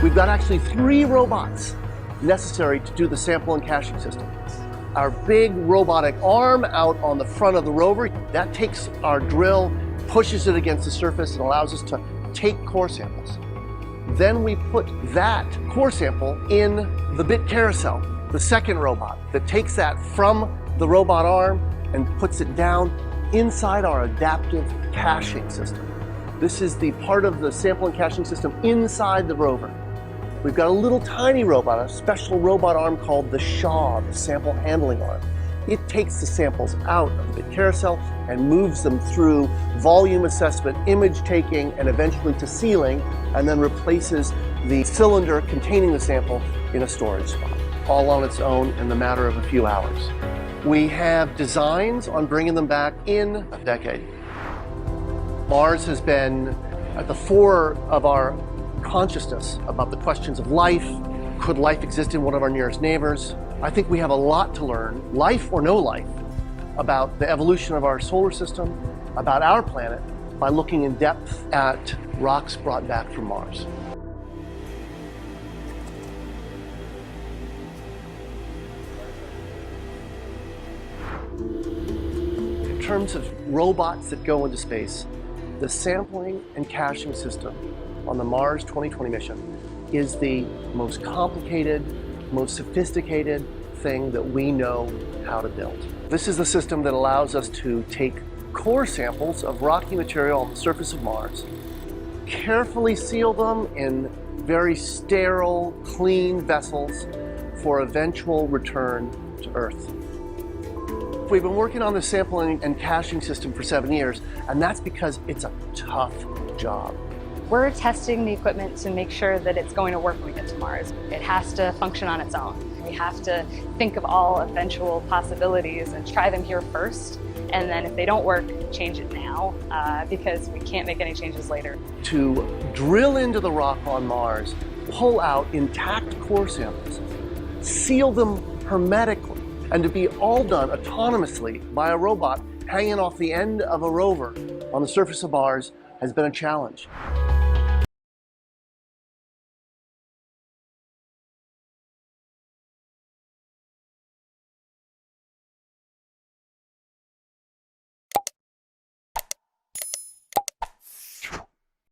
We've got actually 3 robots necessary to do the sample and caching system. Our big robotic arm out on the front of the rover, that takes our drill, pushes it against the surface, and allows us to take core samples. Then we put that core sample in the bit carousel, the second robot, that takes that from the robot arm and puts it down inside our adaptive caching system. This is the part of the sample and caching system inside the rover. We've got a little tiny robot, a special robot arm called the SHA, the sample handling arm. It takes the samples out of the bit carousel and moves them through volume assessment, image taking, and eventually to sealing, and then replaces the cylinder containing the sample in a storage spot, all on its own in the matter of a few hours. We have designs on bringing them back in a decade. Mars has been at the fore of our consciousness about the questions of life. Could life exist in one of our nearest neighbors? I think we have a lot to learn, life or no life, about the evolution of our solar system, about our planet, by looking in depth at rocks brought back from Mars. In terms of robots that go into space, the sampling and caching system on the Mars 2020 mission is the most complicated, most sophisticated thing that we know how to build. This is the system that allows us to take core samples of rocky material on the surface of Mars, carefully seal them in very sterile, clean vessels for eventual return to Earth. We've been working on the sampling and caching system for 7 years, and that's because it's a tough job. We're testing the equipment to make sure that it's going to work when we get to Mars. It has to function on its own. We have to think of all eventual possibilities and try them here first. And then if they don't work, change it now because we can't make any changes later. To drill into the rock on Mars, pull out intact core samples, seal them hermetically, and to be all done autonomously by a robot hanging off the end of a rover on the surface of Mars has been a challenge.